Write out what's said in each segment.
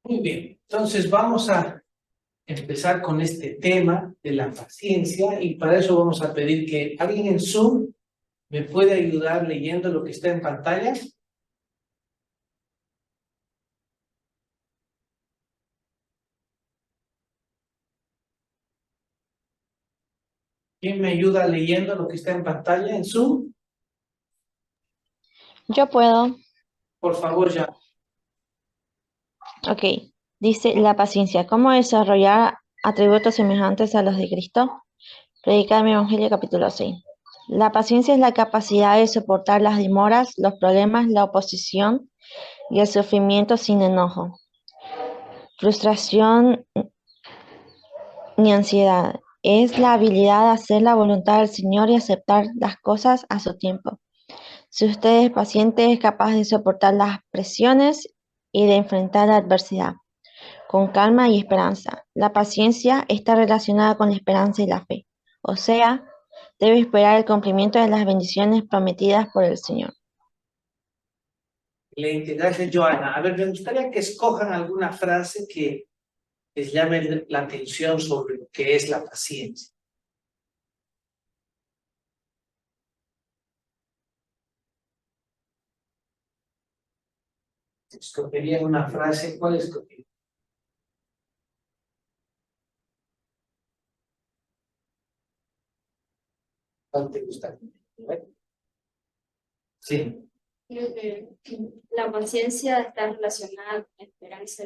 Muy bien, entonces vamos a empezar con este tema de la paciencia y para eso vamos a pedir que alguien en Zoom me pueda ayudar leyendo lo que está en pantalla. ¿Quién me ayuda leyendo lo que está en pantalla en Zoom? Yo puedo. Por favor, ya. Ok. Dice la paciencia. ¿Cómo desarrollar atributos semejantes a los de Cristo? Predicar mi Evangelio capítulo 6. La paciencia es la capacidad de soportar las demoras, los problemas, la oposición y el sufrimiento sin enojo, frustración ni ansiedad. Es la habilidad de hacer la voluntad del Señor y aceptar las cosas a su tiempo. Si usted es paciente, es capaz de soportar las presiones y de enfrentar la adversidad con calma y esperanza. La paciencia está relacionada con la esperanza y la fe, o sea, debe esperar el cumplimiento de las bendiciones prometidas por el Señor. Gracias, Joana. A ver, me gustaría que escojan alguna frase que les llame la atención sobre lo que es la paciencia. Escogerían una frase, ¿cuál escogerían? ¿Cuál te gusta? Sí. Creo que la paciencia está relacionada con la esperanza.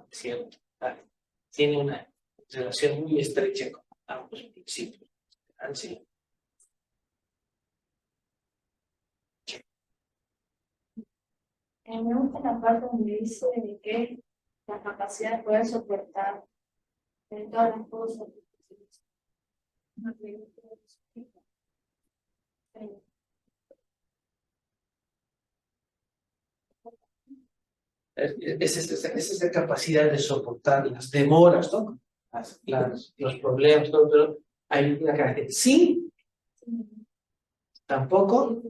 Cierto. Tiene una relación muy estrecha con ambos principios. Así. Me gusta la parte donde dice de que la capacidad de poder soportar en todas las cosas. Es esa capacidad de soportar las demoras, ¿no? Los problemas, todo, pero hay una característica. Sí, tampoco.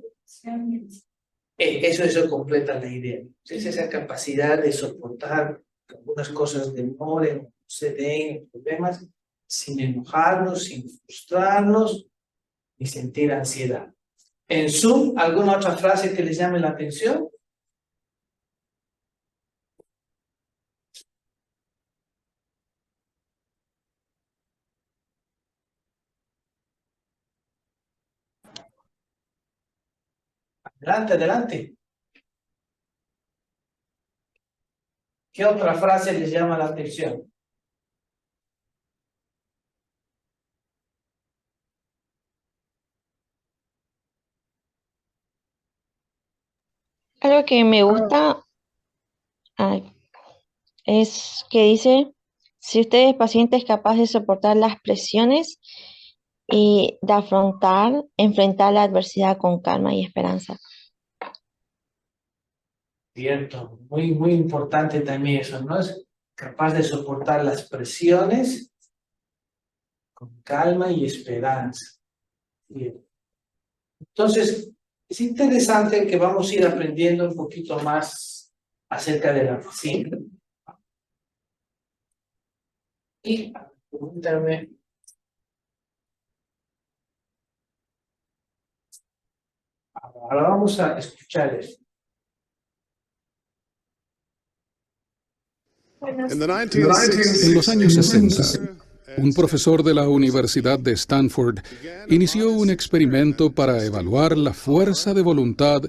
Eso completa la idea. Es esa capacidad de soportar que algunas cosas demoren, se den problemas, sin enojarnos, sin frustrarnos, ni sentir ansiedad. En Zoom, ¿alguna otra frase que les llame la atención? Adelante, adelante. ¿Qué otra frase les llama la atención? Algo que me gusta es que dice, si usted es paciente, es capaz de soportar las presiones y de enfrentar la adversidad con calma y esperanza. Cierto, muy importante también eso, ¿no? Es capaz de soportar las presiones con calma y esperanza. Bien. Entonces, es interesante que vamos a ir aprendiendo un poquito más acerca de la paciencia. Y permítame. Ahora vamos a escuchar esto. En los años 60, un profesor de la Universidad de Stanford inició un experimento para evaluar la fuerza de voluntad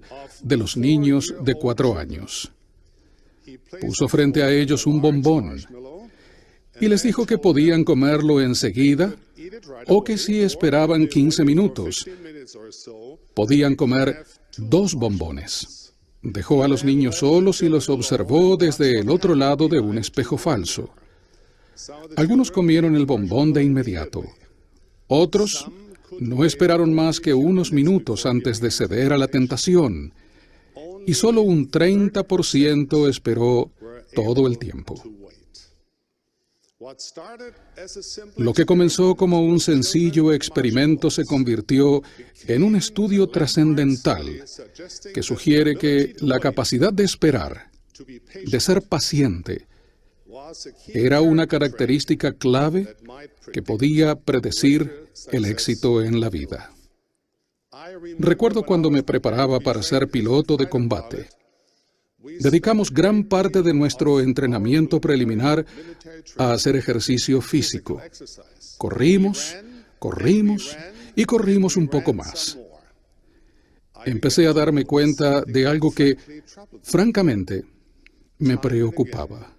de los niños de 4 años. Puso frente a ellos un bombón y les dijo que podían comerlo enseguida o que si esperaban 15 minutos, podían comer 2 bombones. Dejó a los niños solos y los observó desde el otro lado de un espejo falso. Algunos comieron el bombón de inmediato. Otros no esperaron más que unos minutos antes de ceder a la tentación. Y solo un 30% esperó todo el tiempo. Lo que comenzó como un sencillo experimento se convirtió en un estudio trascendental que sugiere que la capacidad de esperar de ser paciente, era una característica clave que podía predecir el éxito en la vida. Recuerdo cuando me preparaba para ser piloto de combate. Dedicamos gran parte de nuestro entrenamiento preliminar a hacer ejercicio físico. Corrimos, corrimos y corrimos un poco más. Empecé a darme cuenta de algo que, francamente, me preocupaba.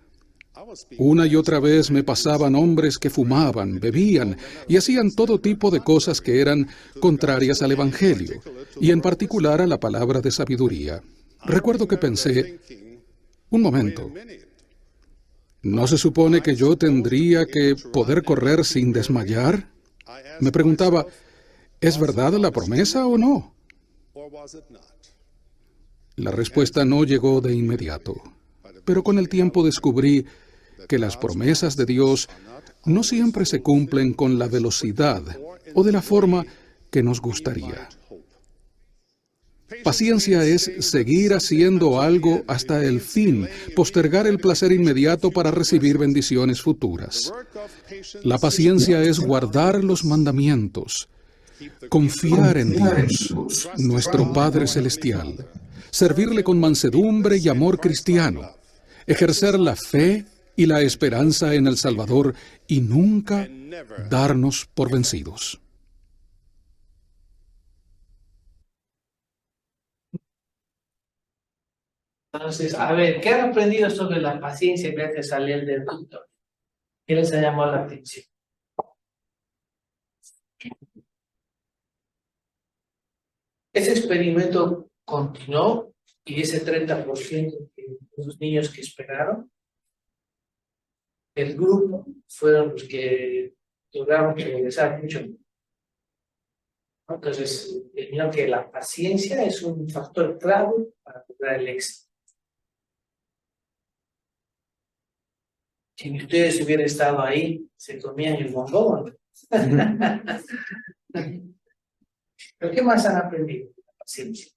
Una y otra vez me pasaban hombres que fumaban, bebían y hacían todo tipo de cosas que eran contrarias al Evangelio, y en particular a la palabra de sabiduría. Recuerdo que pensé, un momento, ¿no se supone que yo tendría que poder correr sin desmayar? Me preguntaba, ¿es verdad la promesa o no? La respuesta no llegó de inmediato, pero con el tiempo descubrí que las promesas de Dios no siempre se cumplen con la velocidad o de la forma que nos gustaría. Paciencia es seguir haciendo algo hasta el fin, postergar el placer inmediato para recibir bendiciones futuras. La paciencia es guardar los mandamientos, confiar en Dios, nuestro Padre Celestial, servirle con mansedumbre y amor cristiano, ejercer la fe y la esperanza en el Salvador y nunca darnos por vencidos. Entonces, a ver, ¿qué han aprendido sobre la paciencia gracias a leer del doctor? ¿Qué les ha llamado la atención? Ese experimento continuó y ese 30% de los niños que esperaron, el grupo fueron los que lograron progresar mucho. Entonces, vieron que la paciencia es un factor clave para lograr el éxito. Si ustedes hubieran estado ahí, se comían el bombón. ¿Pero qué más han aprendido de la paciencia?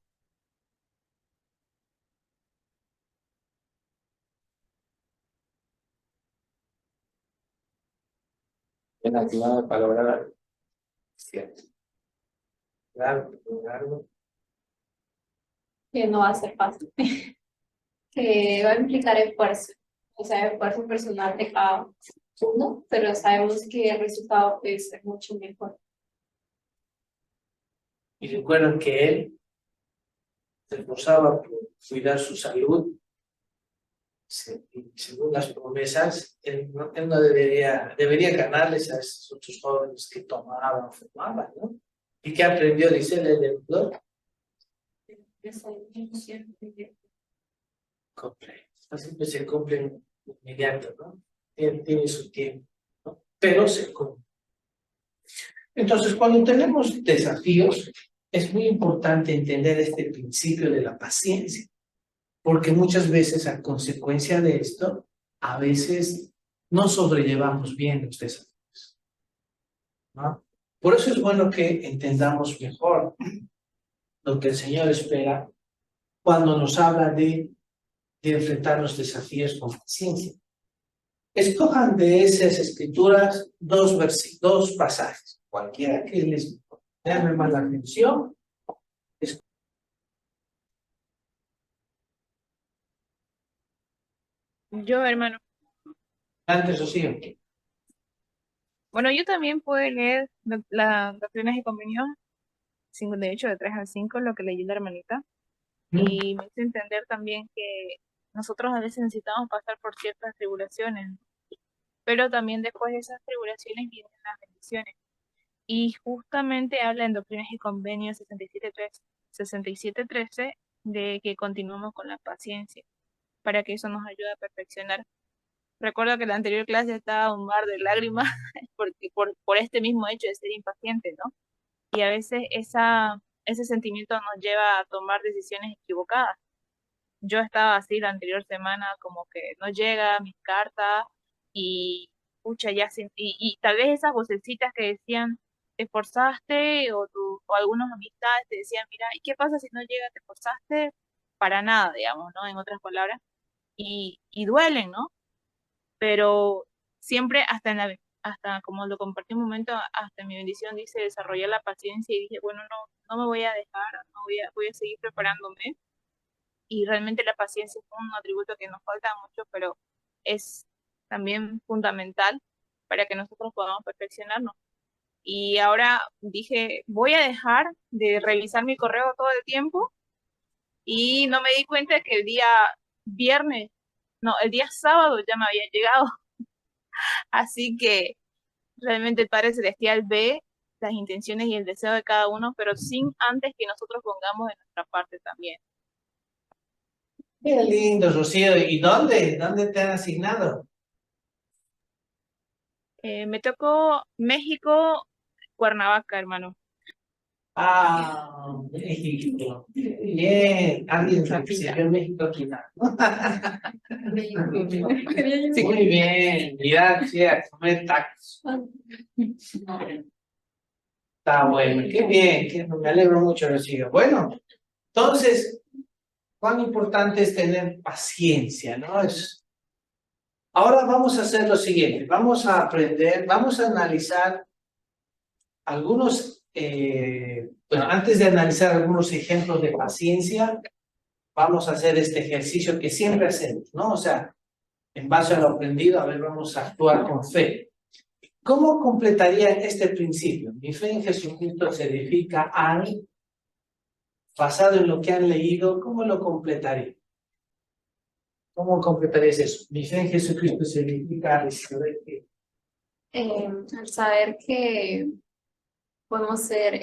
En la clave para lograr, cierto. Claro, lograrlo. Que no va a ser fácil, que va a implicar esfuerzo, o sea, esfuerzo personal de cada uno, pero sabemos que el resultado puede ser mucho mejor. Y recuerdan que él se esforzaba por cuidar su salud. Según las promesas, él no debería ganarles a esos otros jóvenes que tomaban o fumaban, ¿no? ¿Y qué aprendió? Dice el doctor. Siempre se cumple inmediato, ¿no? Tiene su tiempo, ¿no? Pero se cumple. Entonces, cuando tenemos desafíos, es muy importante entender este principio de la paciencia, porque muchas veces a consecuencia de esto, a veces no sobrellevamos bien los desafíos, ¿no? Por eso es bueno que entendamos mejor lo que el Señor espera cuando nos habla de enfrentar los desafíos con paciencia. Escojan de esas escrituras dos pasajes, cualquiera que les llame más la atención. Yo, hermano. Antes o sí. Bueno, yo también puedo leer las doctrinas y convenios, de hecho, de 3 al 5, lo que leyó la hermanita. Y me hizo entender también que nosotros a veces necesitamos pasar por ciertas tribulaciones, pero también después de esas tribulaciones vienen las bendiciones. Y justamente habla en Doctrinas y Convenios 67.13 de que continuemos con la paciencia, para que eso nos ayude a perfeccionar. Recuerdo que en la anterior clase estaba un mar de lágrimas porque por este mismo hecho de ser impaciente, ¿no? Y a veces ese sentimiento nos lleva a tomar decisiones equivocadas. Yo estaba así la anterior semana, como que no llega mi carta y pucha, y tal vez esas vocecitas que decían, te esforzaste, o algunas amistades te decían, mira, ¿y qué pasa si no llega? ¿Te esforzaste? Para nada, digamos, ¿no? En otras palabras. y duelen, ¿no? Pero siempre hasta como lo compartí un momento, hasta mi bendición dice desarrollar la paciencia y dije, bueno, no me voy a dejar, voy a seguir preparándome. Y realmente la paciencia es un atributo que nos falta mucho, pero es también fundamental para que nosotros podamos perfeccionarnos. Y ahora dije, voy a dejar de revisar mi correo todo el tiempo y no me di cuenta que el día viernes, no, el día sábado ya me había llegado. Así que realmente el Padre Celestial ve las intenciones y el deseo de cada uno, pero sin antes que nosotros pongamos de nuestra parte también. Qué lindo, Rocío. ¿Y dónde? ¿Dónde te han asignado? Me tocó México, Cuernavaca, hermano. Ah, México. Bien. Alguien que se vio en México aquí, ¿no? Muy bien. Mira, sí, a comer tacos. Está bueno. Qué bien. Me alegro mucho, Rocío. Bueno, entonces, cuán importante es tener paciencia, ¿no? Ahora vamos a hacer lo siguiente. Vamos a aprender, vamos a analizar algunos, bueno, antes de analizar algunos ejemplos de paciencia, vamos a hacer este ejercicio que siempre hacemos, ¿no? O sea, en base a lo aprendido, a ver, vamos a actuar con fe. ¿Cómo completaría este principio? Mi fe en Jesucristo se edifica al, basado en lo que han leído, ¿cómo lo completaría? ¿Cómo completarías eso? Mi fe en Jesucristo se edifica al saber que... Al saber que podemos ser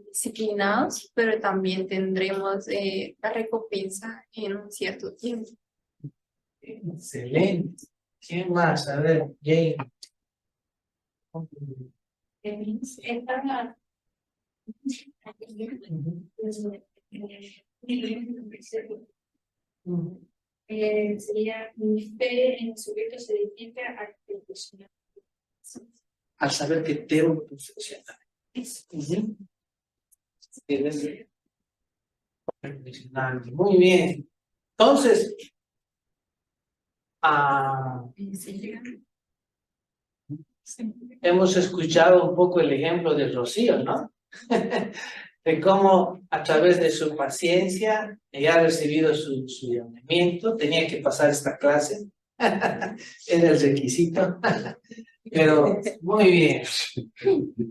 disciplinados, pero también tendremos la recompensa en un cierto tiempo. Excelente. ¿Quién más? A ver, Jane. Sería mi fe en Jesucristo se edifica al perfeccionar. Al saber que debo perfeccionar. Perfeccionar. Muy bien. Entonces, hemos escuchado un poco el ejemplo de Rocío, ¿no? De cómo a través de su paciencia ella ha recibido su llamamiento, tenía que pasar esta clase, era el requisito, pero muy bien.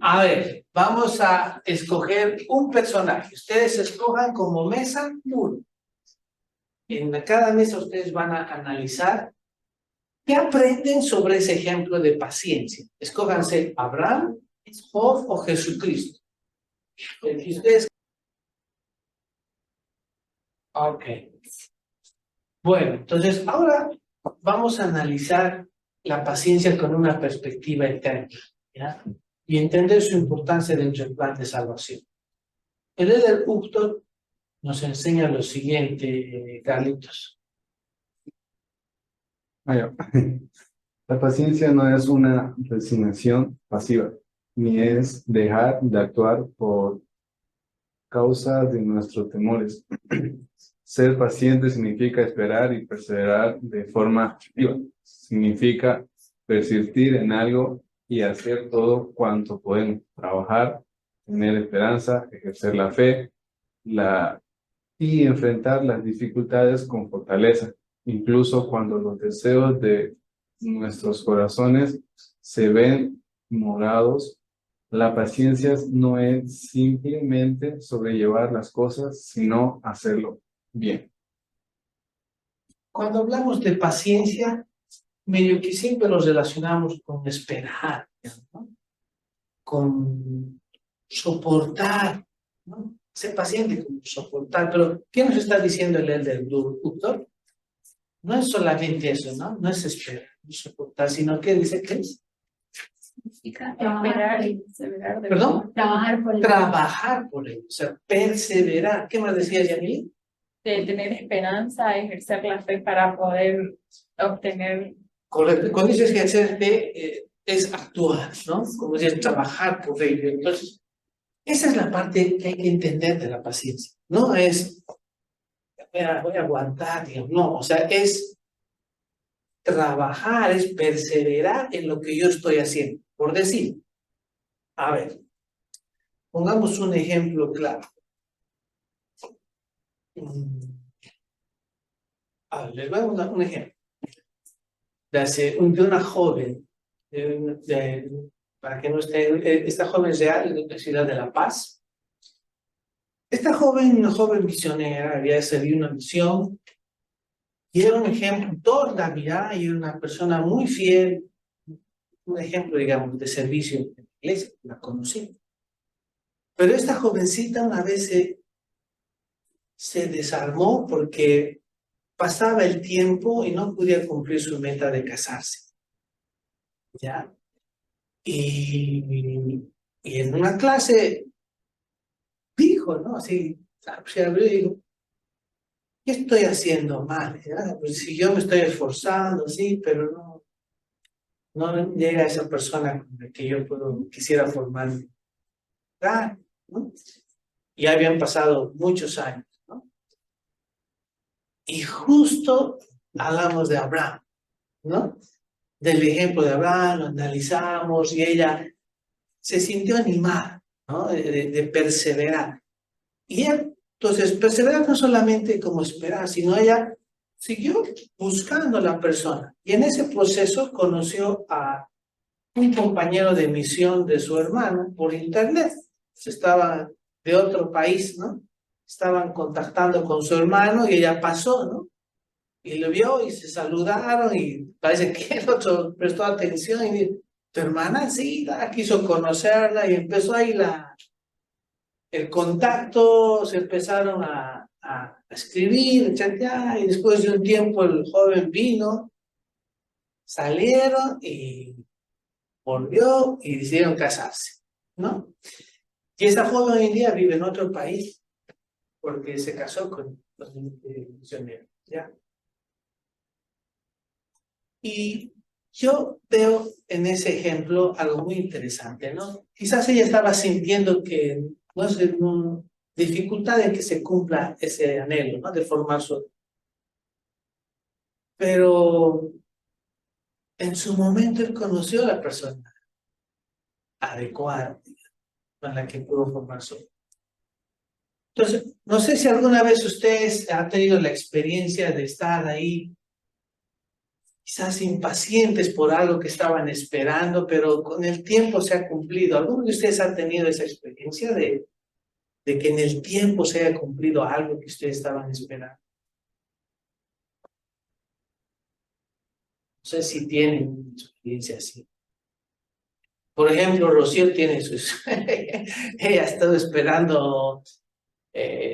A ver, vamos a escoger un personaje, ustedes escojan como mesa uno. En cada mesa ustedes van a analizar qué aprenden sobre ese ejemplo de paciencia. Escójanse Abraham, Job o Jesucristo. Y ustedes... Ok. Bueno, entonces ahora vamos a analizar la paciencia con una perspectiva eterna, ¿ya? Y entender su importancia dentro del plan de salvación. El líder Upton nos enseña lo siguiente, Carlitos. La paciencia no es una resignación pasiva, ni es dejar de actuar por causa de nuestros temores. Ser paciente significa esperar y perseverar de forma activa. Significa persistir en algo y hacer todo cuanto podemos. Trabajar, tener esperanza, ejercer la fe y enfrentar las dificultades con fortaleza, incluso cuando los deseos de nuestros corazones se ven morados. La paciencia no es simplemente sobrellevar las cosas, sino hacerlo bien. Cuando hablamos de paciencia, medio que siempre lo relacionamos con esperar, ¿no? Con soportar, ¿no? Ser paciente, con soportar. Pero, ¿qué nos está diciendo el del doctor? No es solamente eso, ¿no? No es esperar, no es soportar, sino que dice que es... Esperar y perseverar. ¿Perdón? Trabajar por ello. Trabajar por ello, o sea, perseverar. ¿Qué más decía Yanil? De tener esperanza, ejercer la fe para poder obtener. Correcto. Cuando dices que hacer fe es actuar, ¿no? Como dices, trabajar por ello. Entonces, esa es la parte que hay que entender de la paciencia. No es, voy a aguantar, digamos, no, o sea, es trabajar, es perseverar en lo que yo estoy haciendo. Por decir, a ver, pongamos un ejemplo claro. A ver, les voy a dar un ejemplo. De una joven, para que no esté, esta joven real de la ciudad de La Paz. Esta joven, una joven misionera, había recibido una misión y era un ejemplo, toda la vida, y era una persona muy fiel, un ejemplo, digamos, de servicio en la iglesia, la conocí. Pero esta jovencita una vez se desarmó porque pasaba el tiempo y no podía cumplir su meta de casarse. ¿Ya? Y en una clase dijo, ¿no? Así, se abrió y dijo, ¿qué estoy haciendo mal? Pues si yo me estoy esforzando, sí, pero no llega esa persona con la que yo quisiera formarme. ¿No? Y habían pasado muchos años, ¿no? Y justo hablamos de Abraham, ¿no? Del ejemplo de Abraham, lo analizamos y ella se sintió animada, ¿no? De perseverar. Y entonces, perseverar no solamente como esperar, sino ella siguió buscando a la persona. Y en ese proceso conoció a un compañero de misión de su hermano por internet. Estaba de otro país, ¿no? Estaban contactando con su hermano y ella pasó, ¿no? Y lo vio y se saludaron y parece que el otro prestó atención y dijo, tu hermana sí, quiso conocerla y empezó ahí el contacto, se empezaron a escribir, etc. Y después de un tiempo el joven vino, salieron y volvió y decidieron casarse, ¿no? Y esa joven hoy en día vive en otro país porque se casó con un misionero, ¿ya? Y yo veo en ese ejemplo algo muy interesante, ¿no? Quizás ella estaba sintiendo que, no sé, dificultad en que se cumpla ese anhelo, ¿no? De formar su... Pero en su momento él conoció a la persona adecuada con la que pudo formar su... Entonces, no sé si alguna vez ustedes han tenido la experiencia de estar ahí quizás impacientes por algo que estaban esperando, pero con el tiempo se ha cumplido. ¿Alguno de ustedes ha tenido esa experiencia de que en el tiempo se haya cumplido algo que ustedes estaban esperando? No sé si tienen una experiencia así. Por ejemplo, Rocío tiene ella ha estado esperando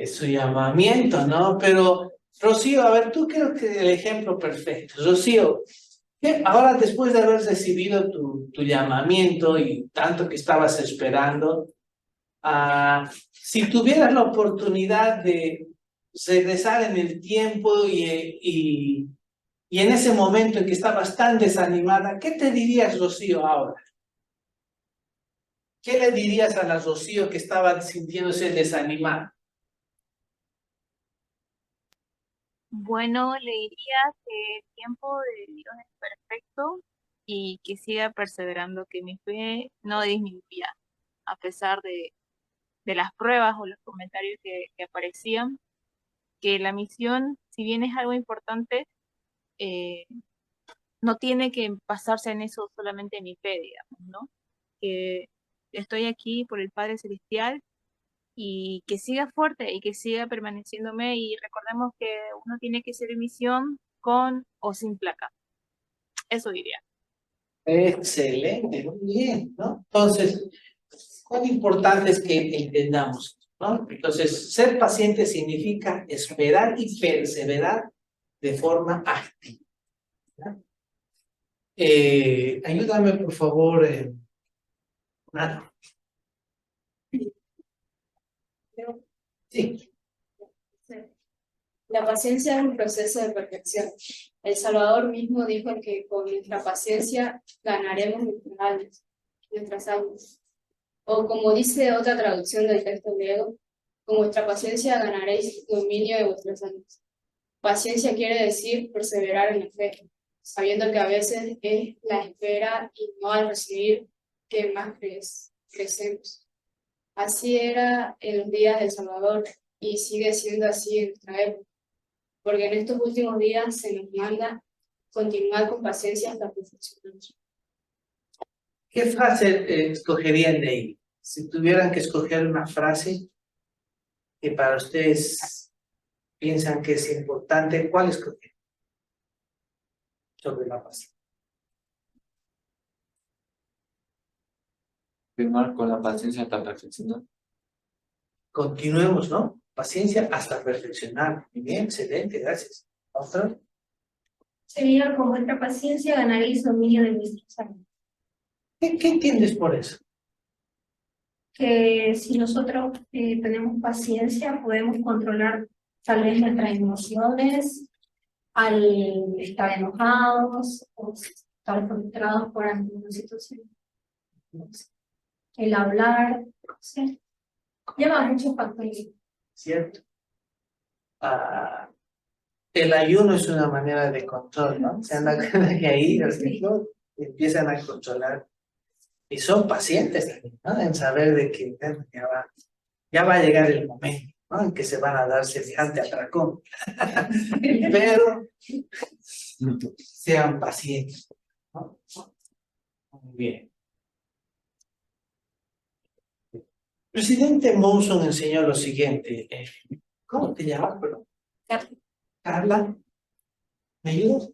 su llamamiento, ¿no? Pero, Rocío, a ver, tú creo que el ejemplo perfecto. Rocío, ahora después de haber recibido tu llamamiento y tanto que estabas esperando, si tuvieras la oportunidad de regresar en el tiempo y en ese momento en que estabas tan desanimada, ¿qué te dirías, Rocío, ahora? ¿Qué le dirías a la Rocío que estaba sintiéndose desanimada? Bueno, le diría que el tiempo de Dios es perfecto y que siga perseverando, que mi fe no disminuya a pesar de las pruebas o los comentarios que aparecían, que la misión, si bien es algo importante, eh, no tiene que basarse en eso solamente mi fe, digamos, ¿no? Que estoy aquí por el Padre Celestial y que siga fuerte y que siga permaneciéndome y recordemos que uno tiene que ser en misión con o sin placa. Eso diría. Excelente, muy bien, ¿no? Entonces, cuán importante es que entendamos, ¿no? Entonces, ser paciente significa esperar y perseverar de forma activa, ¿no? Ayúdame, por favor, Nana. Sí. La paciencia es un proceso de perfección. El Salvador mismo dijo que con nuestra paciencia ganaremos nuestras almas. O como dice otra traducción del texto griego, con vuestra paciencia ganaréis dominio de vuestras almas. Paciencia quiere decir perseverar en la fe. sabiendo que a veces es la espera y no al recibir que más crecemos. Así era en los días del Salvador y sigue siendo así en nuestra época, porque en estos últimos días se nos manda continuar con paciencia hasta perfeccionar. ¿Qué frase escogerían de ahí? Si tuvieran que escoger una frase que para ustedes piensan que es importante, ¿cuál escogerían? Sobre la paciencia. Firmar con la paciencia hasta perfeccionar. Continuemos, ¿no? Paciencia hasta perfeccionar. Muy bien, excelente, gracias. ¿Otra? Sería con vuestra paciencia ganaréis dominio de vuestras almas. ¿Qué entiendes por eso? Que si nosotros tenemos paciencia, podemos controlar tal vez nuestras emociones al estar enojados o estar frustrados por alguna situación. El hablar, ¿sí? Lleva muchos factores. ¿Cierto? El ayuno es una manera de control, ¿no? Se anda que ahí, ¿no? Empiezan a controlar. Y son pacientes también, ¿no? En saber de que bueno, ya va a llegar el momento, ¿no? En que se van a dar semejante atracón. Pero sean pacientes, ¿no? Muy bien. El presidente Monson enseñó lo siguiente. ¿Cómo te llamas, perdón? Carla. ¿Me ayudas?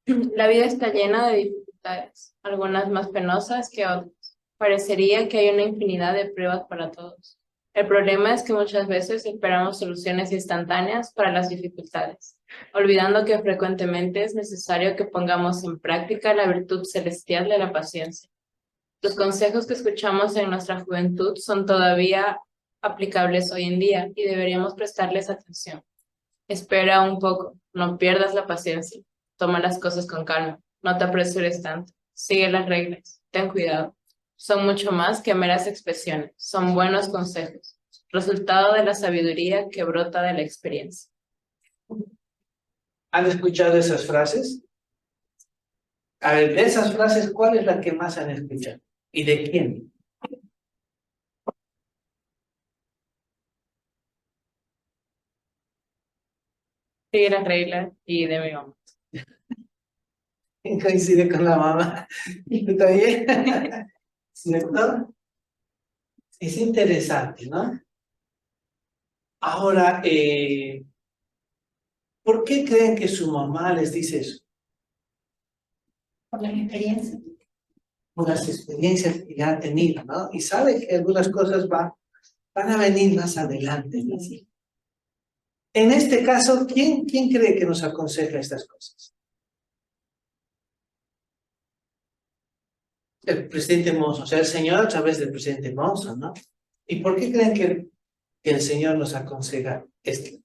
La vida está llena de dificultades, algunas más penosas que otras. Parecería que hay una infinidad de pruebas para todos. El problema es que muchas veces esperamos soluciones instantáneas para las dificultades, olvidando que frecuentemente es necesario que pongamos en práctica la virtud celestial de la paciencia. Los consejos que escuchamos en nuestra juventud son todavía aplicables hoy en día y deberíamos prestarles atención. Espera un poco, no pierdas la paciencia. Toma las cosas con calma, no te apresures tanto, sigue las reglas, ten cuidado. Son mucho más que meras expresiones, son buenos consejos, resultado de la sabiduría que brota de la experiencia. ¿Han escuchado esas frases? A ver, de esas frases, ¿cuál es la que más han escuchado? ¿Y de quién? Sigue las reglas y de mi mamá. Coincide con la mamá. ¿Está bien? ¿Cierto? Es interesante, ¿no? Ahora, ¿por qué creen que su mamá les dice eso? Por las experiencias. Por las experiencias que ya ha tenido, ¿no? Y sabe que algunas cosas van a venir más adelante, ¿no? En este caso, ¿quién cree que nos aconseja estas cosas? El presidente Monson, o sea, el Señor a través del presidente Monson, ¿no? ¿Y por qué creen que el Señor nos aconseja esto?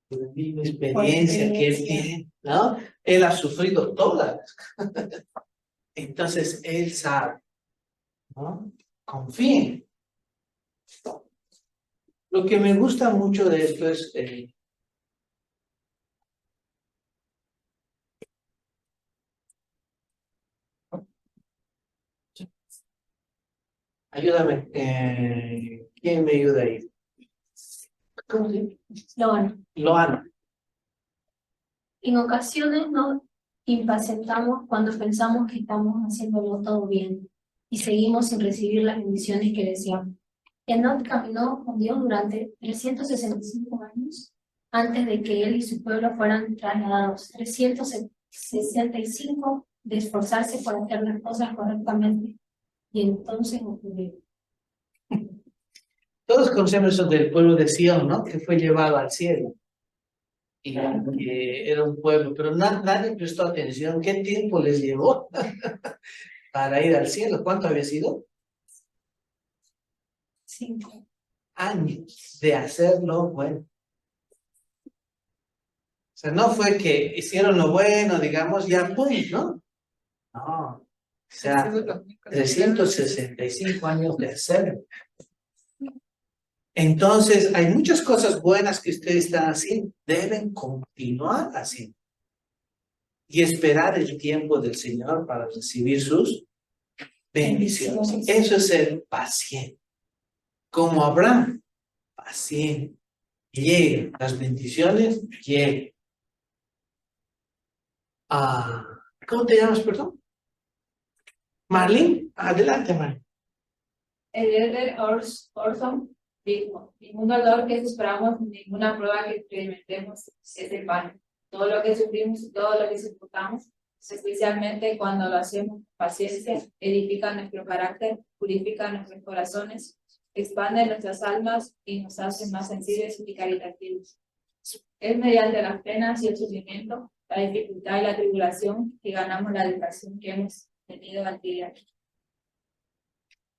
Por la misma experiencia que Él tiene, ¿no? Él ha sufrido todas. Entonces, Él sabe, ¿no? Confíen. Lo que me gusta mucho de esto es ayúdame, ¿quién me ayuda ahí? ¿Cómo se llama? Loana. Loana. En ocasiones nos impacientamos cuando pensamos que estamos haciéndolo todo bien y seguimos sin recibir las bendiciones que deseamos. Enoc caminó con Dios durante 365 años antes de que él y su pueblo fueran trasladados. 365 de esforzarse por hacer las cosas correctamente. Y entonces ocurrió. Todos conocemos eso del pueblo de Sion, ¿no? Que fue llevado al cielo. Y que era un pueblo, pero nadie prestó atención. ¿Qué tiempo les llevó para ir al cielo? ¿Cuánto había sido? 5 años de hacerlo bueno. O sea, no fue que hicieron lo bueno, digamos, ya pues, ¿no? No. O sea, 365 años de hacerlo. Entonces, hay muchas cosas buenas que ustedes están haciendo. Deben continuar haciendo. Y esperar el tiempo del Señor para recibir sus bendiciones. Eso es ser paciente. Como Abraham, paciente. Llegan las bendiciones, llegan. ¿Cómo te llamas, perdón? Marlene, adelante, Marlene. El líder Orson dijo: ningún dolor que esperamos, ninguna prueba que experimentemos es en vano. Todo lo que sufrimos y todo lo que soportamos, especialmente cuando lo hacemos con paciencia, edifica nuestro carácter, purifica nuestros corazones, expande nuestras almas y nos hace más sensibles y caritativos. Es mediante las penas y el sufrimiento, la dificultad y la tribulación que ganamos la educación que hemos tenido al día.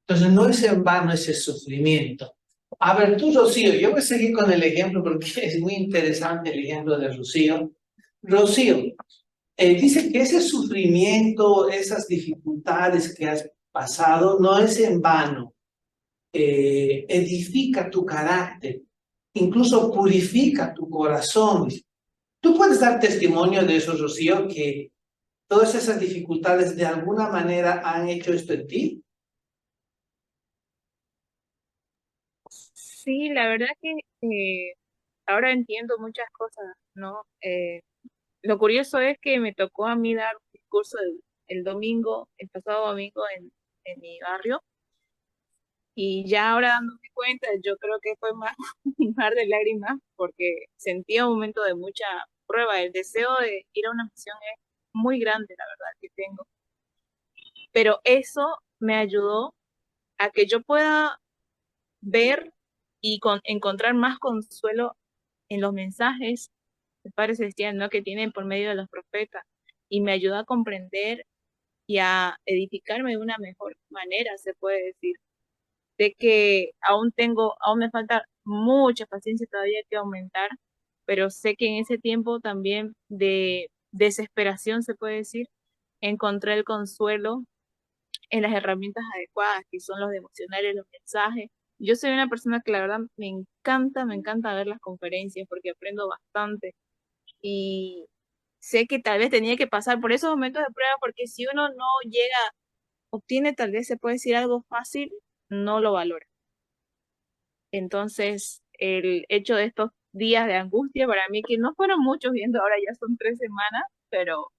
Entonces, no es en vano ese sufrimiento. A ver, tú, Rocío, yo voy a seguir con el ejemplo porque es muy interesante el ejemplo de Rocío. Rocío, dice que ese sufrimiento, esas dificultades que has pasado, no es en vano. Edifica tu carácter, incluso purifica tu corazón. ¿Tú puedes dar testimonio de eso, Rocío, que todas esas dificultades de alguna manera han hecho esto en ti? Sí, la verdad que ahora entiendo muchas cosas, ¿no? Lo curioso es que me tocó a mí dar un discurso el domingo, el pasado domingo en mi barrio, y ya ahora dándome cuenta, yo creo que fue más un mar de lágrimas porque sentía un momento de mucha prueba. El deseo de ir a una misión es muy grande, la verdad, que tengo. Pero eso me ayudó a que yo pueda ver y encontrar más consuelo en los mensajes del Padre Celestial, ¿no? Que tienen por medio de los profetas, y me ayuda a comprender y a edificarme de una mejor manera, se puede decir, de que aún me falta mucha paciencia todavía que aumentar, pero sé que en ese tiempo también de desesperación, se puede decir, encontré el consuelo en las herramientas adecuadas, que son los devocionales, los mensajes. Yo soy una persona que la verdad me encanta ver las conferencias porque aprendo bastante, y sé que tal vez tenía que pasar por esos momentos de prueba, porque si uno no llega, obtiene tal vez se puede decir algo fácil, no lo valora. Entonces, el hecho de estos días de angustia para mí, que no fueron muchos, viendo ahora ya son 3 semanas, pero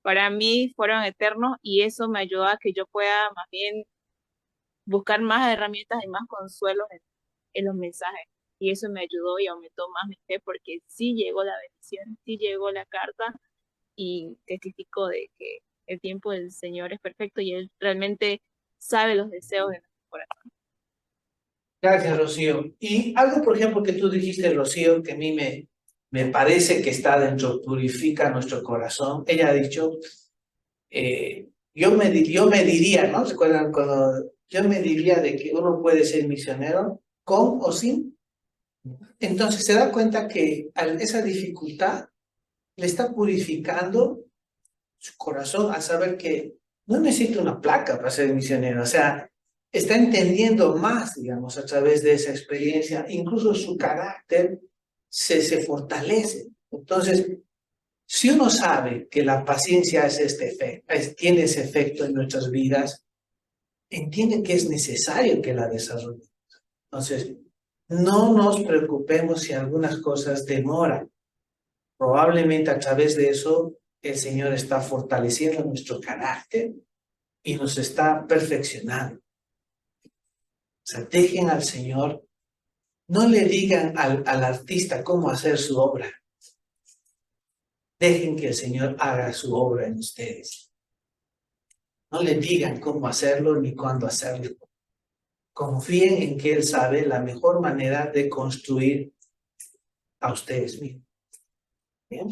para mí fueron eternos, y eso me ayudó a que yo pueda más bien buscar más herramientas y más consuelos en los mensajes. Y eso me ayudó y aumentó más mi fe, porque sí llegó la bendición, sí llegó la carta, y testifico de que el tiempo del Señor es perfecto y Él realmente sabe los deseos de nuestro corazón. Gracias, Rocío. Y algo, por ejemplo, que tú dijiste, Rocío, que a mí me parece que está dentro, purifica nuestro corazón. Ella ha dicho, yo me diría, ¿no? ¿Recuerdan cuando yo me diría de que uno puede ser misionero con o sin? Entonces se da cuenta que esa dificultad le está purificando su corazón a saber que no necesita una placa para ser misionero. O sea, está entendiendo más, digamos, a través de esa experiencia. Incluso su carácter se fortalece. Entonces, si uno sabe que la paciencia es tiene ese efecto en nuestras vidas, entiende que es necesario que la desarrollemos. Entonces, no nos preocupemos si algunas cosas demoran. Probablemente a través de eso el Señor está fortaleciendo nuestro carácter y nos está perfeccionando. O sea, dejen al Señor, no le digan al artista cómo hacer su obra. Dejen que el Señor haga su obra en ustedes. No le digan cómo hacerlo ni cuándo hacerlo. Confíen en que Él sabe la mejor manera de construir a ustedes mismos. Bien.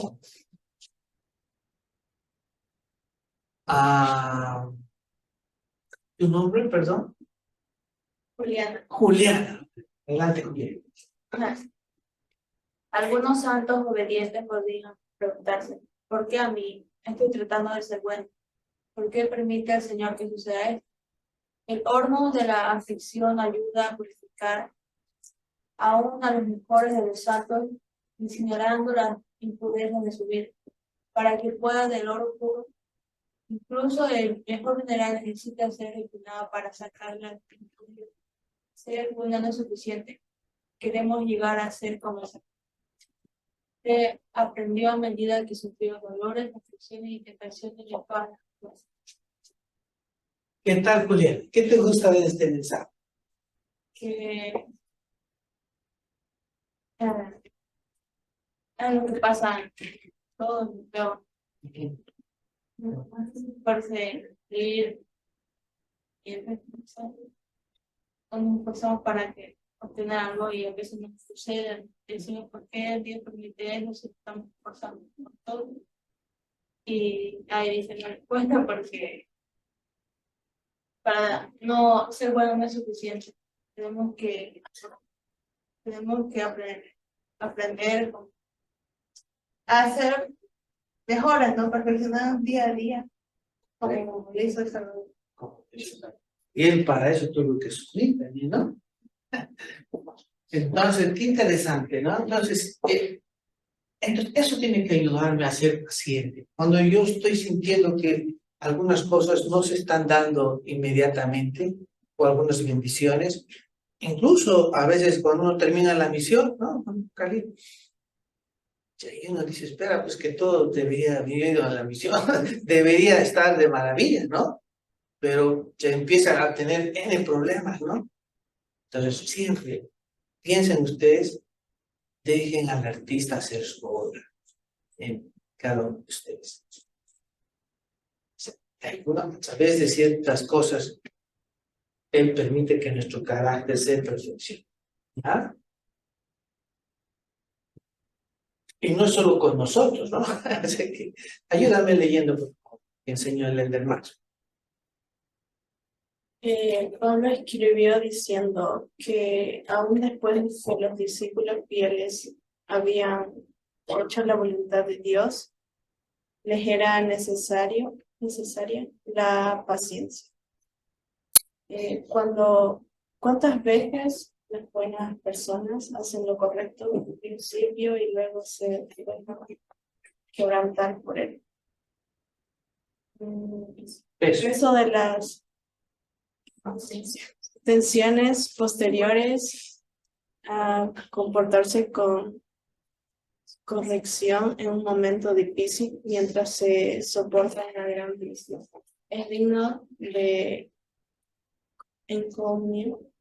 ¿Tu nombre, perdón? Juliana. Juliana. Adelante, Juliana. Algunos santos obedientes podrían preguntarse: ¿por qué a mí? Estoy tratando de ser bueno. ¿Por qué permite el Señor que suceda esto? El horno de la aflicción ayuda a purificar aún a los mejores de los santos, incinerando las impurezas de su vida, para que pueda del oro puro. Incluso el mejor mineral necesita ser refinado para sacar la pintura. Ser bueno no es suficiente. Queremos llegar a ser como esa. Se aprendió a medida que sufrió dolores, aflicciones y tentaciones de todas las cosas. ¿Qué tal, Julián? ¿Qué te gusta de este mensaje? Que es lo que pasa todo veo. Parece ir y nos esforzamos para que obtener algo y a veces nos sucede, decimos por qué Dios permite eso, si estamos esforzando por todo. Y ahí dice la respuesta porque para no ser bueno no es suficiente. Tenemos que aprender a hacer mejoras, ¿no? Perfeccionar día a día, como le hizo el Salvador. Y él para eso tuvo que sufrir también, ¿no? Entonces, qué interesante, ¿no? Entonces, eso tiene que ayudarme a ser paciente. Cuando yo estoy sintiendo que algunas cosas no se están dando inmediatamente, o algunas bendiciones, incluso a veces cuando uno termina la misión, ¿no? Cali, y uno dice, espera, pues que todo debería haber ido a la misión, debería estar de maravilla, ¿no? Pero ya empiezan a tener N problemas, ¿no? Entonces, siempre piensen ustedes, dejen al artista hacer su obra en cada uno de ustedes. A veces de ciertas cosas, Él permite que nuestro carácter se perfeccione. ¿Ah? Y no solo con nosotros, ¿no? Así que, ayúdame leyendo, por favor, que enseñó el hermano. Pablo escribió diciendo que aún después de que los discípulos fieles habían hecho la voluntad de Dios, les era necesaria la paciencia. ¿Cuántas veces las buenas personas hacen lo correcto al principio y luego se dejan quebrantar por él? Eso de las tensiones posteriores a comportarse con corrección en un momento difícil mientras se soporta una gran crisis. Es digno de encomio,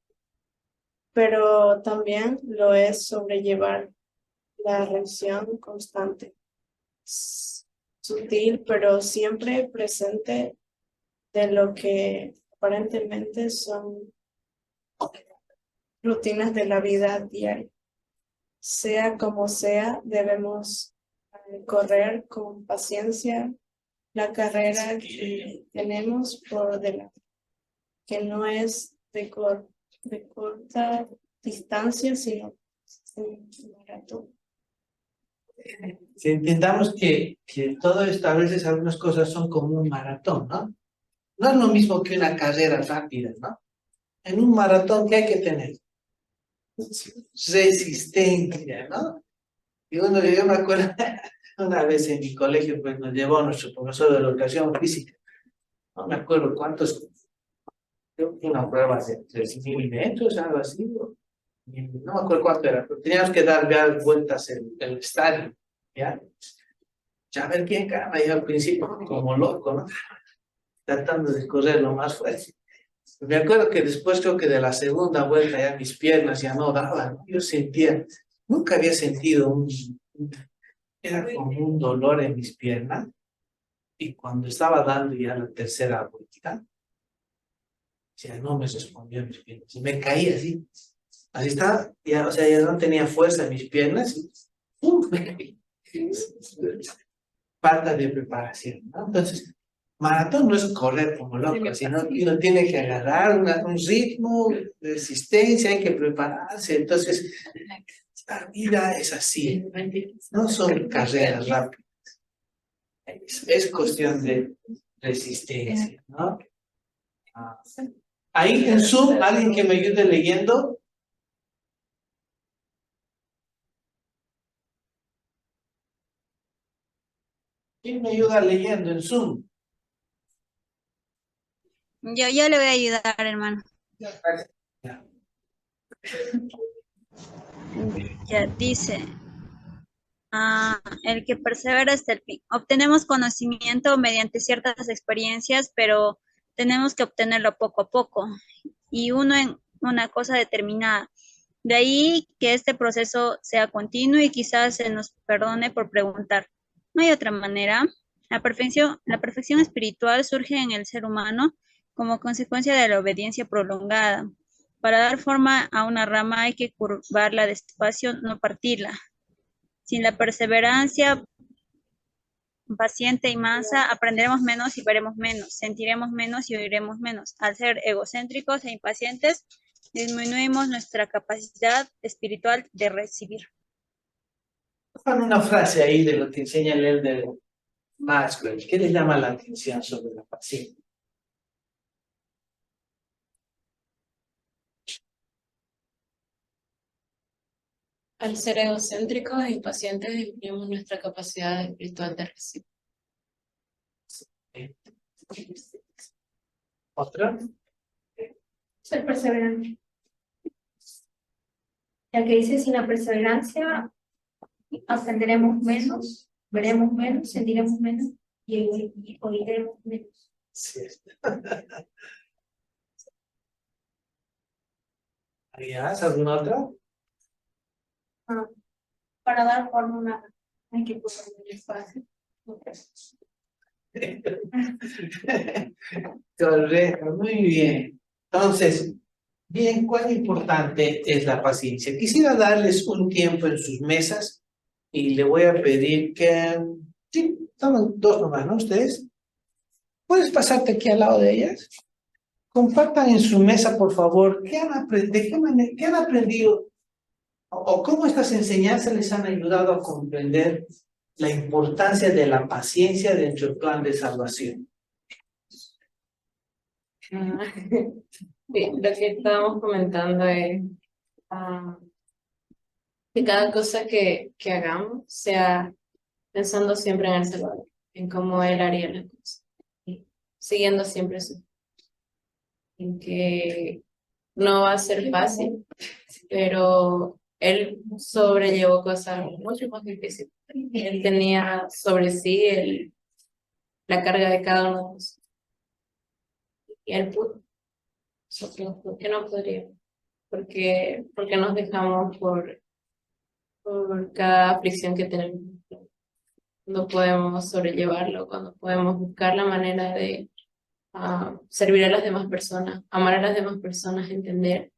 pero también lo es sobrellevar la reacción constante, sutil, pero siempre presente de lo que aparentemente son rutinas de la vida diaria. Sea como sea, debemos correr con paciencia la carrera que tenemos por delante, que no es de corta distancia, sino un maratón. Si entendamos que todo esto, a veces algunas cosas son como un maratón, ¿no? No es lo mismo que una carrera rápida, ¿no? En un maratón, ¿qué hay que tener? Resistencia, ¿no? Y yo me acuerdo, una vez en mi colegio, pues nos llevó nuestro profesor de educación física. No me acuerdo cuántos, creo que una prueba de 3.000 metros, algo así. No me acuerdo cuánto era, pero teníamos que dar vueltas en el estadio, ¿ya? Ya ver quién gana, y al principio como loco, ¿no? Tratando de correr lo más fuerte. Me acuerdo que después, creo que de la segunda vuelta, ya mis piernas ya no daban, ¿no? Yo sentía, nunca había sentido era como un dolor en mis piernas, y cuando estaba dando ya la tercera vuelta, ya no me respondió mis piernas, y me caí así estaba, ya, o sea, ya no tenía fuerza en mis piernas, y me caí. Falta de preparación, ¿no? Entonces, maratón no es correr como loco, sino que uno tiene que agarrar un ritmo de resistencia, hay que prepararse. Entonces, la vida es así, no son carreras rápidas, es cuestión de resistencia, ¿no? Ahí en Zoom, alguien que me ayude leyendo. ¿Quién me ayuda leyendo en Zoom? Yo le voy a ayudar, hermano. Ya. Ya dice, el que persevera hasta el fin. Obtenemos conocimiento mediante ciertas experiencias, pero tenemos que obtenerlo poco a poco y uno en una cosa determinada. De ahí que este proceso sea continuo y quizás se nos perdone por preguntar. No hay otra manera. La perfección espiritual surge en el ser humano como consecuencia de la obediencia prolongada. Para dar forma a una rama hay que curvarla despacio, no partirla. Sin la perseverancia paciente y mansa, aprenderemos menos y veremos menos, sentiremos menos y oiremos menos. Al ser egocéntricos e impacientes, disminuimos nuestra capacidad espiritual de recibir. Pon una frase ahí de lo que enseña el Elder Maxwell. ¿Qué les llama la atención sobre la paciencia? Al ser egocéntricos e impacientes, disminuimos nuestra capacidad espiritual de recibir. ¿Otra? Ser perseverante. Ya que dice, sin la perseverancia aprenderemos menos, veremos menos, sentiremos menos y oiremos menos. Sí. ¿Alguna otra? Para dar forma a una hay que poner el espacio. Correcto, muy bien. Entonces, bien, ¿cuán importante es la paciencia? Quisiera darles un tiempo en sus mesas y le voy a pedir que, sí, estamos dos nomás, ¿no? Ustedes, ¿puedes pasarte aquí al lado de ellas? Compartan en su mesa, por favor, ¿qué han aprendido? ¿De qué manera, qué han aprendido? O cómo estas enseñanzas les han ayudado a comprender la importancia de la paciencia dentro del plan de salvación. Sí, lo que estábamos comentando es que cada cosa que hagamos sea pensando siempre en el Salvador, en cómo Él haría las cosas, y siguiendo siempre su, en que no va a ser fácil, pero Él sobrellevó cosas mucho más difíciles. Él tenía sobre sí la carga de cada uno de nosotros. Y Él pudo. Nosotros, ¿por qué no podríamos? Porque nos dejamos por cada aflicción que tenemos. Cuando podemos sobrellevarlo, cuando podemos buscar la manera de servir a las demás personas, amar a las demás personas, entender.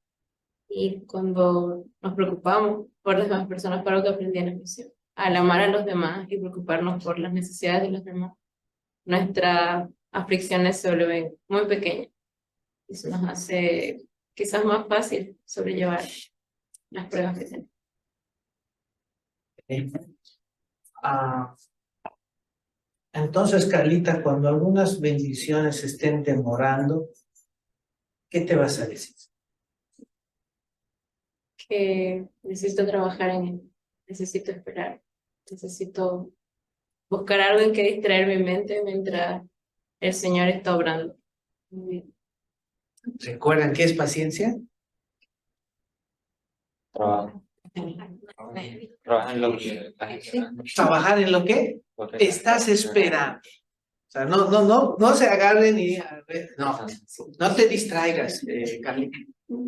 Y cuando nos preocupamos por las demás personas, para lo que aprendí en la misión, al amar a los demás y preocuparnos por las necesidades de los demás, nuestras aflicciones se vuelven muy pequeñas. Eso nos hace quizás más fácil sobrellevar las pruebas que tenemos. Entonces, Carlita, cuando algunas bendiciones estén demorando, ¿qué te vas a decir? Que necesito trabajar en él, necesito esperar, necesito buscar algo en que distraer mi mente mientras el Señor está obrando. ¿Recuerdan qué es paciencia? Trabajar en lo que Trabajar en lo que estás esperando. O sea, no se agarren y no te distraigas, Carlita.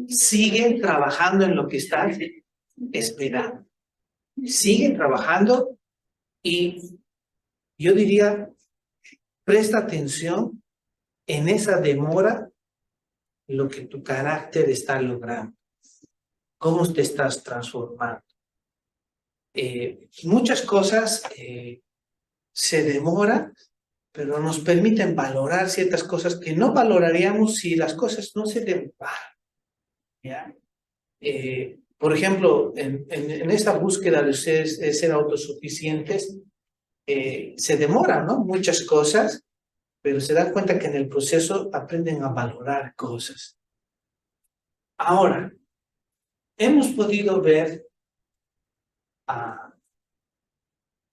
Sigue trabajando en lo que estás esperando. Sigue trabajando y yo diría, presta atención en esa demora, lo que tu carácter está logrando, cómo te estás transformando. Muchas cosas se demoran, pero nos permiten valorar ciertas cosas que no valoraríamos si las cosas no se demoraran. ¿Ya? Por ejemplo, en esta búsqueda de ustedes de ser autosuficientes, se demoran, ¿no? Muchas cosas, pero se dan cuenta que en el proceso aprenden a valorar cosas. Ahora, hemos podido ver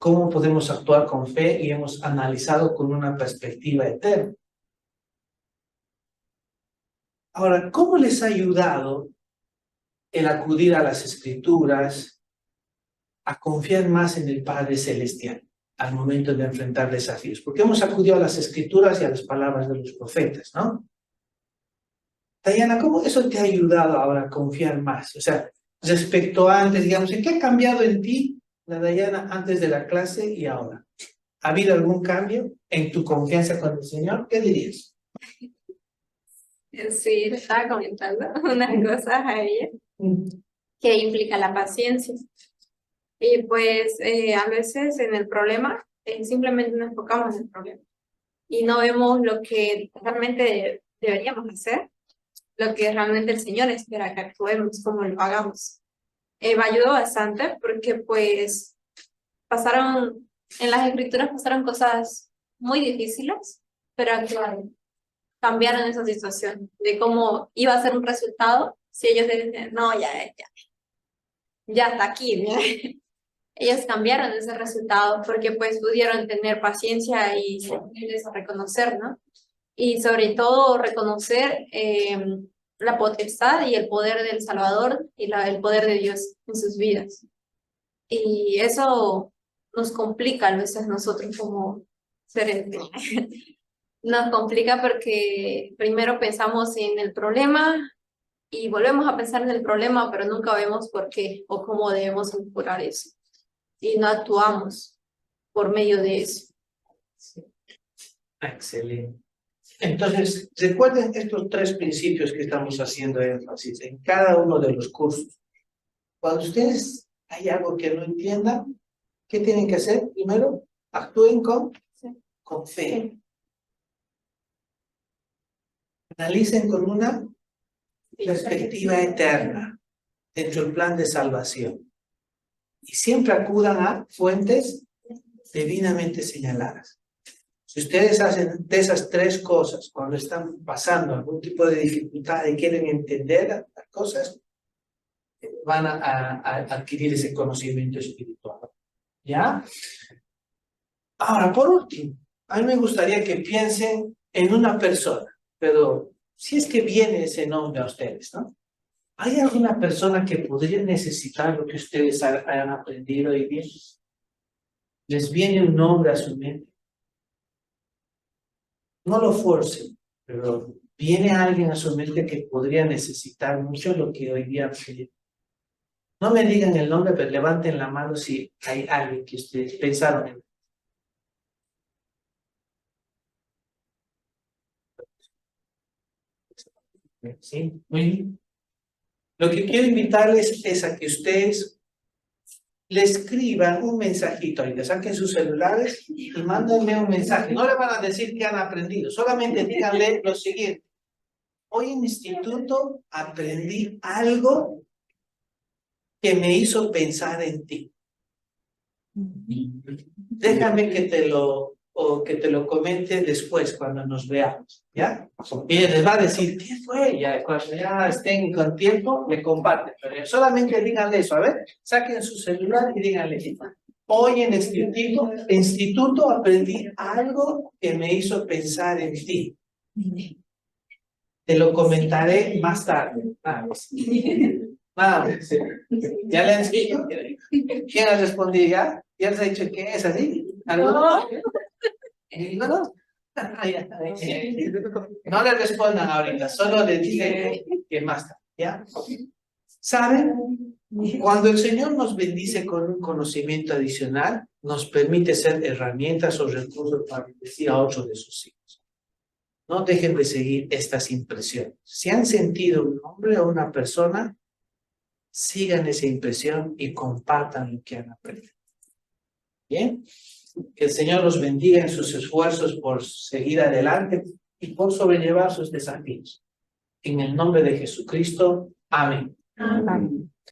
cómo podemos actuar con fe y hemos analizado con una perspectiva eterna. Ahora, ¿cómo les ha ayudado el acudir a las Escrituras, a confiar más en el Padre Celestial al momento de enfrentar desafíos? Porque hemos acudido a las Escrituras y a las palabras de los profetas, ¿no? Dayana, ¿cómo eso te ha ayudado ahora a confiar más? O sea, respecto a antes, digamos, ¿qué ha cambiado en ti, la Dayana, antes de la clase y ahora? ¿Ha habido algún cambio en tu confianza con el Señor? ¿Qué dirías? Sí, le estaba comentando unas cosas a ella que implica la paciencia. Y pues a veces en el problema simplemente nos enfocamos en el problema y no vemos lo que realmente deberíamos hacer, lo que realmente el Señor espera que actuemos, como lo hagamos. Me ayudó bastante porque pues en las Escrituras pasaron cosas muy difíciles, pero actuaron. Cambiaron esa situación de cómo iba a ser un resultado si ellos decían, no, ya está aquí, ¿no? Ellos cambiaron ese resultado porque pues pudieron tener paciencia y sentirles a reconocer, ¿no? Y sobre todo reconocer la potestad y el poder del Salvador y el poder de Dios en sus vidas. Y eso nos complica a veces nosotros como seres. Nos complica porque primero pensamos en el problema y volvemos a pensar en el problema, pero nunca vemos por qué o cómo debemos mejorar eso. Y no actuamos por medio de eso. Excelente. Entonces, recuerden estos 3 principios que estamos haciendo énfasis en cada uno de los cursos. Cuando ustedes hay algo que no entiendan, ¿qué tienen que hacer? Primero, actúen con fe. Sí. Analicen con una perspectiva eterna dentro del plan de salvación. Y siempre acudan a fuentes divinamente señaladas. Si ustedes hacen de esas 3 cosas cuando están pasando algún tipo de dificultad y quieren entender las cosas, van a adquirir ese conocimiento espiritual. ¿Ya? Ahora, por último, a mí me gustaría que piensen en una persona, pero si es que viene ese nombre a ustedes, ¿no? ¿Hay alguna persona que podría necesitar lo que ustedes hayan aprendido hoy día? ¿Les viene un nombre a su mente? No lo forcen, pero viene alguien a su mente que podría necesitar mucho lo que hoy día aprendido. No me digan el nombre, pero levanten la mano si hay alguien que ustedes pensaron en. Sí, muy bien. Lo que quiero invitarles es a que ustedes le escriban un mensajito ahí, le saquen sus celulares y mándenme un mensaje. No le van a decir que han aprendido, solamente díganle lo siguiente. Hoy en el instituto aprendí algo que me hizo pensar en ti. Déjame que te lo comente después cuando nos veamos, ¿ya? Y les va a decir, ¿qué fue? Ya, cuando ya estén con tiempo, me comparten. Pero solamente díganle eso, a ver, saquen su celular y díganle, hoy en el instituto aprendí algo que me hizo pensar en ti. Te lo comentaré más tarde. ¿Ya le han escrito? ¿Quién ha respondido ya? ¿Ya les ha dicho que es así? ¿Alguno? ¿No? No le respondan ahorita, solo le dicen que más tarde, ¿ya? ¿Saben? Cuando el Señor nos bendice con un conocimiento adicional, nos permite ser herramientas o recursos para bendecir a otros de sus hijos. No dejen de seguir estas impresiones. Si han sentido un hombre o una persona, sigan esa impresión y compartan lo que han aprendido. Bien, que el Señor los bendiga en sus esfuerzos por seguir adelante y por sobrellevar sus desafíos. En el nombre de Jesucristo, amén. Amén.